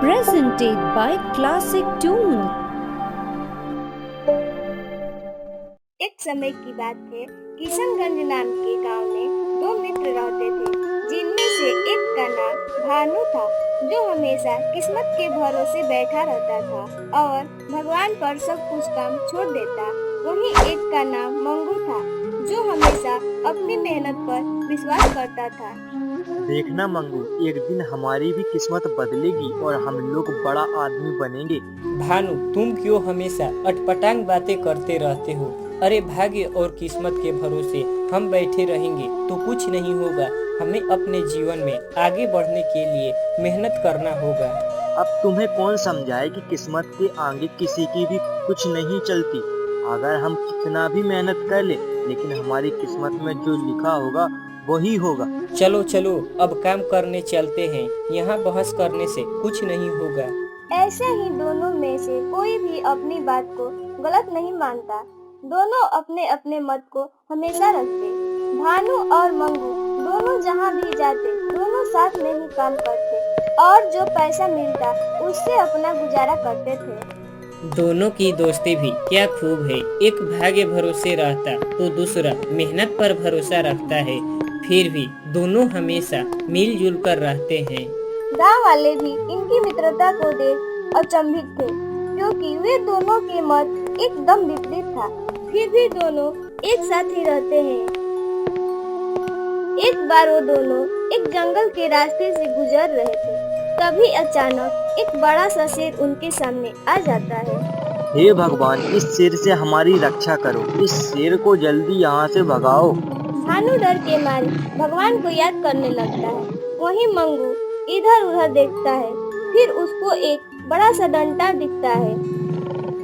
Presented by Classic Tune। एक समय की बात है, किशनगंज नाम के गांव में दो मित्र रहते थे, जिनमें से एक का नाम भानु था, जो हमेशा किस्मत के भरोसे बैठा रहता था और भगवान पर सब कुछ काम छोड़ देता। वहीं एक का नाम मंगू था, जो हमेशा अपनी मेहनत पर विश्वास करता था। देखना मंगू, एक दिन हमारी भी किस्मत बदलेगी और हम लोग बड़ा आदमी बनेंगे। भानु, तुम क्यों हमेशा अटपटांग बातें करते रहते हो? अरे भाग्य और किस्मत के भरोसे हम बैठे रहेंगे तो कुछ नहीं होगा। हमें अपने जीवन में आगे बढ़ने के लिए मेहनत करना होगा। अब तुम्हें कौन समझाए कि किस्मत के आगे किसी की भी कुछ नहीं चलती। अगर हम कितना भी मेहनत कर ले, लेकिन हमारी किस्मत में जो लिखा होगा वही होगा। चलो चलो, अब काम करने चलते हैं। यहाँ बहस करने से कुछ नहीं होगा। ऐसे ही दोनों में से कोई भी अपनी बात को गलत नहीं मानता। दोनों अपने अपने मत को हमेशा रखते। भानु और मंगू दोनों जहाँ भी जाते, दोनों साथ में ही काम करते और जो पैसा मिलता उससे अपना गुजारा करते थे। दोनों की दोस्ती भी क्या खूब है। एक भाग्य भरोसे रहता तो दूसरा मेहनत पर भरोसा रखता है। फिर भी दोनों हमेशा मिलजुल कर रहते हैं। गांव वाले भी इनकी मित्रता को देख अचंभित थे, क्योंकि वे दोनों के मत एकदम विपरीत था। फिर भी दोनों एक साथ ही रहते हैं। एक बार वो दोनों एक जंगल के रास्ते से गुजर रहे थे, तभी अचानक एक बड़ा सा शेर उनके सामने आ जाता है। हे भगवान, इस शेर से हमारी रक्षा करो। इस शेर को जल्दी यहाँ से भगाओ। भानु डर के मारे भगवान को याद करने लगता है। वहीं मंगू इधर उधर देखता है, फिर उसको एक बड़ा सा डंडा दिखता है।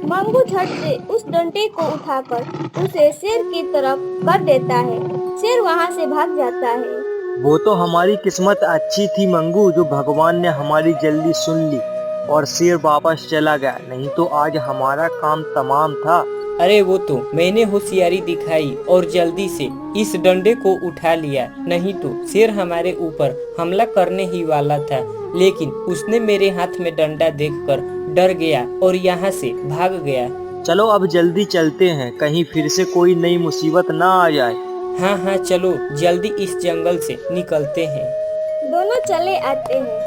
मंगू झट से उस डंडे को उठाकर उसे शेर की तरफ कर देता है। शेर वहाँ से भाग जाता है। वो तो हमारी किस्मत अच्छी थी मंगू, जो भगवान ने हमारी जल्दी सुन ली और शेर वापस चला गया, नहीं तो आज हमारा काम तमाम था। अरे वो तो मैंने होशियारी दिखाई और जल्दी से इस डंडे को उठा लिया, नहीं तो शेर हमारे ऊपर हमला करने ही वाला था। लेकिन उसने मेरे हाथ में डंडा देखकर डर गया और यहाँ से भाग गया। चलो अब जल्दी चलते हैं, कहीं फिर से कोई नई मुसीबत ना आ जाए। हाँ हाँ, चलो जल्दी इस जंगल से निकलते हैं। दोनों चले आते हैं।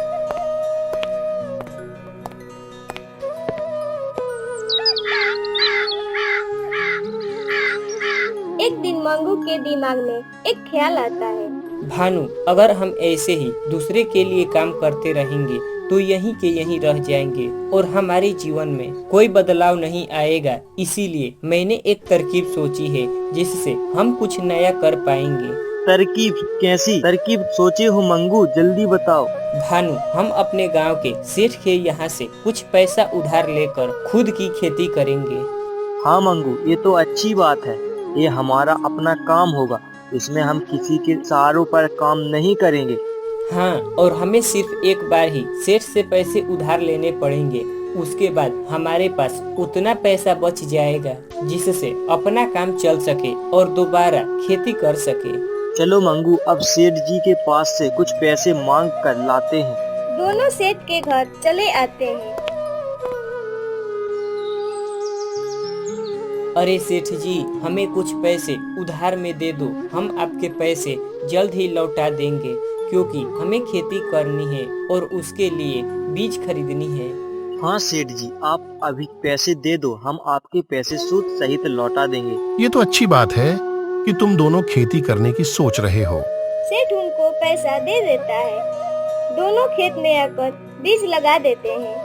एक दिन मंगू के दिमाग में एक ख्याल आता है। भानु, अगर हम ऐसे ही दूसरे के लिए काम करते रहेंगे तो यहीं के यहीं रह जाएंगे और हमारे जीवन में कोई बदलाव नहीं आएगा। इसीलिए मैंने एक तरकीब सोची है, जिससे हम कुछ नया कर पाएंगे। तरकीब? कैसी तरकीब सोचे हो मंगू, जल्दी बताओ। भानु, हम अपने गांव के सेठ के यहाँ से कुछ पैसा उधार लेकर खुद की खेती करेंगे। हाँ मंगू, ये तो अच्छी बात है। ये हमारा अपना काम होगा, इसमें हम किसी के सहारों पर काम नहीं करेंगे। हाँ, और हमें सिर्फ एक बार ही सेठ से पैसे उधार लेने पड़ेंगे। उसके बाद हमारे पास उतना पैसा बच जाएगा जिससे अपना काम चल सके और दोबारा खेती कर सके। चलो मंगू, अब सेठ जी के पास से कुछ पैसे मांग कर लाते हैं। दोनों सेठ के घर चले आते हैं। अरे सेठ जी, हमें कुछ पैसे उधार में दे दो। हम आपके पैसे जल्द ही लौटा देंगे, क्योंकि हमें खेती करनी है और उसके लिए बीज खरीदनी है। हाँ सेठ जी, आप अभी पैसे दे दो, हम आपके पैसे सूद सहित लौटा देंगे। ये तो अच्छी बात है कि तुम दोनों खेती करने की सोच रहे हो। सेठ उनको पैसा दे देता है। दोनों खेत में आकर बीज लगा देते हैं।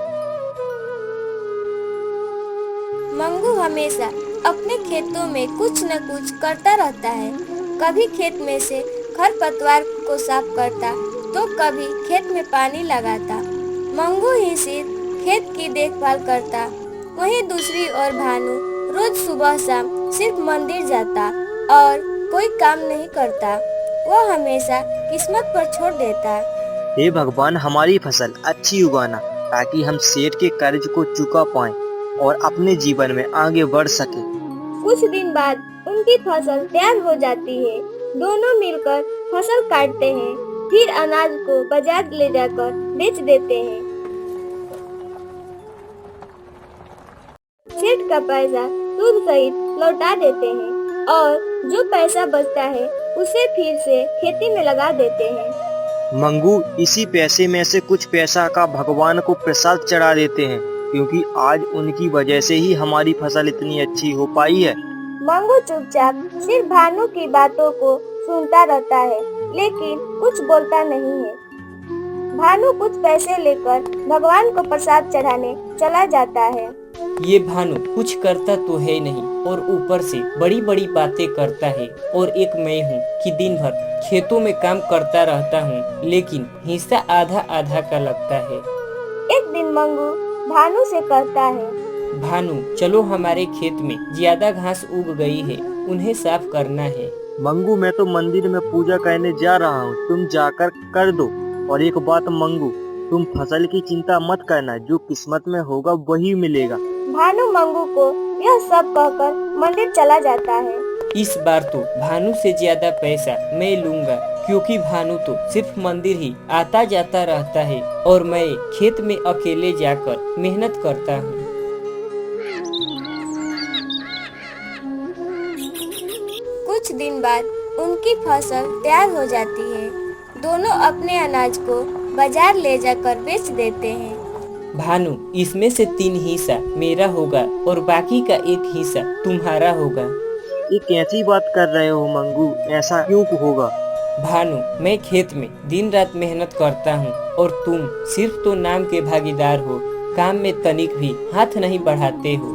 मंगू हमेशा अपने खेतों में कुछ न कुछ करता रहता है। कभी खेत में से खरपतवार को साफ करता, तो कभी खेत में पानी लगाता। मंगू ही सिर्फ खेत की देखभाल करता। वहीं दूसरी ओर भानु रोज सुबह शाम सिर्फ मंदिर जाता और कोई काम नहीं करता। वह हमेशा किस्मत पर छोड़ देता। हे भगवान, हमारी फसल अच्छी उगाना, ताकि हम सेठ के कर्ज को चुका पाएं और अपने जीवन में आगे बढ़ सके। कुछ दिन बाद उनकी फसल तैयार हो जाती है। दोनों मिलकर फसल काटते हैं, फिर अनाज को बाजार ले जाकर बेच देते हैं। सेठ का पैसा सूद सहित लौटा देते हैं और जो पैसा बचता है उसे फिर से खेती में लगा देते हैं। मंगू, इसी पैसे में से कुछ पैसा का भगवान को प्रसाद चढ़ा देते हैं, क्योंकि आज उनकी वजह से ही हमारी फसल इतनी अच्छी हो पाई है। मंगू चुपचाप सिर्फ भानु की बातों को सुनता रहता है, लेकिन कुछ बोलता नहीं है। भानु कुछ पैसे लेकर भगवान को प्रसाद चढ़ाने चला जाता है। ये भानु कुछ करता तो है नहीं और ऊपर से बड़ी बड़ी बातें करता है। और एक मैं हूँ कि दिन भर खेतों में काम करता रहता हूँ, लेकिन हिस्सा आधा आधा का लगता है। एक दिन मंगू भानु से कहता है, भानु, चलो हमारे खेत में ज्यादा घास उग गई है, उन्हें साफ करना है। मंगू, मैं तो मंदिर में पूजा करने जा रहा हूँ, तुम जाकर कर दो। और एक बात मंगू, तुम फसल की चिंता मत करना, जो किस्मत में होगा वही मिलेगा। भानु मंगू को यह सब कहकर मंदिर चला जाता है। इस बार तो भानु से ज्यादा पैसा मैं लूंगा, क्योंकि भानु तो सिर्फ मंदिर ही आता जाता रहता है और मैं खेत में अकेले जाकर मेहनत करता हूँ। कुछ दिन बाद उनकी फसल तैयार हो जाती है। दोनों अपने अनाज को बाजार ले जाकर बेच देते हैं। भानु, इसमें से 3 हिस्सा मेरा होगा और बाकी का 1 हिस्सा तुम्हारा होगा। ये कैसी बात कर रहे हो मंगू, ऐसा क्यों होगा? भानु, मैं खेत में दिन रात मेहनत करता हूँ और तुम सिर्फ तो नाम के भागीदार हो, काम में तनिक भी हाथ नहीं बढ़ाते हो।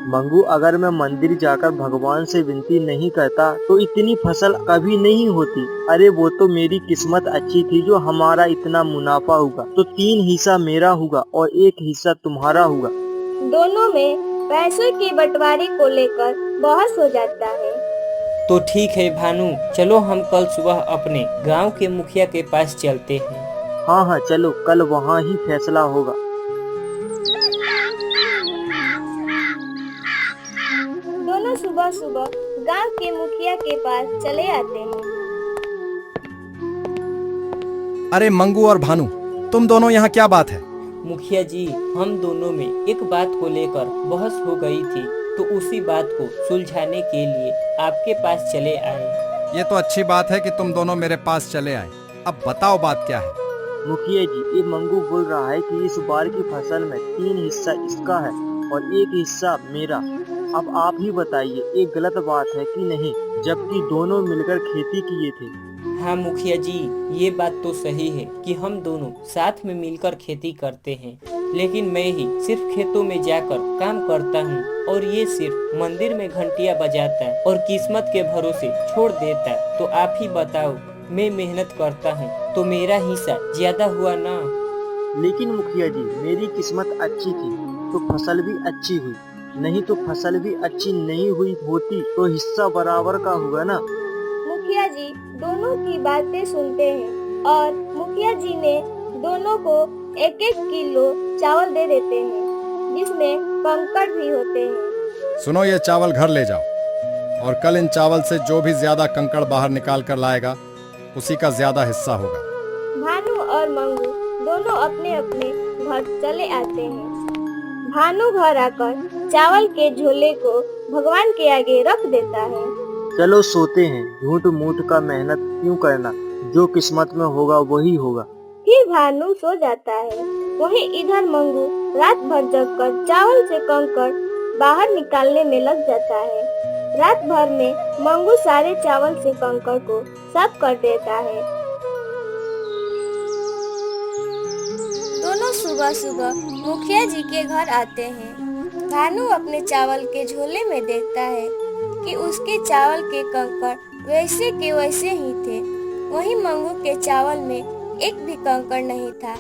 मंगू, अगर मैं मंदिर जाकर भगवान से विनती नहीं करता तो इतनी फसल कभी नहीं होती। अरे वो तो मेरी किस्मत अच्छी थी जो हमारा इतना मुनाफा होगा, तो 3 हिस्सा मेरा होगा और 1 हिस्सा तुम्हारा होगा। दोनों में पैसों की बंटवारे को लेकर बहस हो जाता है। तो ठीक है भानु, चलो हम कल सुबह अपने गांव के मुखिया के पास चलते हैं। हाँ हाँ चलो, कल वहाँ ही फैसला होगा। दोनों सुबह सुबह गांव के मुखिया के पास चले आते हैं। अरे मंगू और भानु, तुम दोनों यहाँ क्या बात है? मुखिया जी, हम दोनों में एक बात को लेकर बहस हो गई थी, तो उसी बात को सुलझाने के लिए आपके पास चले आए। ये तो अच्छी बात है कि तुम दोनों मेरे पास चले आए। अब बताओ बात क्या है? मुखिया जी, ये मंगू बोल रहा है कि इस बार की फसल में 3 हिस्सा इसका है और 1 हिस्सा मेरा। अब आप ही बताइए, ये गलत बात है कि नहीं, जबकि दोनों मिलकर खेती किए थे। हाँ मुखिया जी, ये बात तो सही है कि हम दोनों साथ में मिलकर खेती करते हैं, लेकिन मैं ही सिर्फ खेतों में जाकर काम करता हूँ और ये सिर्फ मंदिर में घंटियाँ बजाता है और किस्मत के भरोसे छोड़ देता है। तो आप ही बताओ, मैं मेहनत करता हूँ तो मेरा हिस्सा ज्यादा हुआ ना? लेकिन मुखिया जी, मेरी किस्मत अच्छी थी तो फसल भी अच्छी हुई, नहीं तो फसल भी अच्छी नहीं हुई होती तो हिस्सा बराबर का हुआ ना। मुखिया जी दोनों की बातें सुनते हैं और मुखिया जी ने दोनों को 1-1 किलो चावल दे देते हैं, जिसमें कंकड़ भी होते हैं। सुनो, ये चावल घर ले जाओ और कल इन चावल से जो भी ज्यादा कंकड़ बाहर निकाल कर लाएगा उसी का ज्यादा हिस्सा होगा। भानु और मंगू दोनों अपने अपने घर चले आते हैं। भानु घर आकर चावल के झोले को भगवान के आगे रख देता है। चलो सोते हैं, झूठ मूठ का मेहनत क्यों करना, जो किस्मत में होगा वही होगा। फिर भानु सो जाता है। वहीं इधर मंगू रात भर जगकर चावल से कंकड़ बाहर निकालने में लग जाता है। रात भर में मंगू सारे चावल से कंकड़ को साफ कर देता है। दोनों सुबह सुबह मुखिया जी के घर आते हैं। भानु अपने चावल के झोले में देखता है कि उसके चावल के कंकड़ वैसे के वैसे ही थे। वहीं मंगू के चावल में एक भी कंकड़ नहीं था।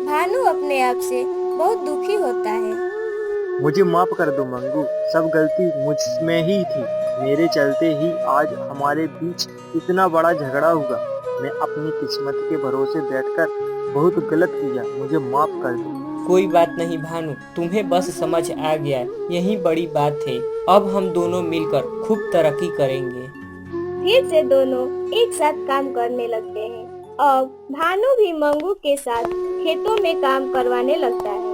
भानु अपने आप से बहुत दुखी होता है। मुझे माफ कर दो मंगू, सब गलती मुझ में ही थी। मेरे चलते ही आज हमारे बीच इतना बड़ा झगड़ा हुआ। मैं अपनी किस्मत के भरोसे बैठकर बहुत गलत किया, मुझे माफ कर दो। कोई बात नहीं भानु, तुम्हें बस समझ आ गया, यही बड़ी बात है। अब हम दोनों मिलकर खूब तरक्की करेंगे। फिर से दोनों एक साथ काम करने लगते हैं। अब भानु भी मंगू के साथ खेतों में काम करवाने लगता है।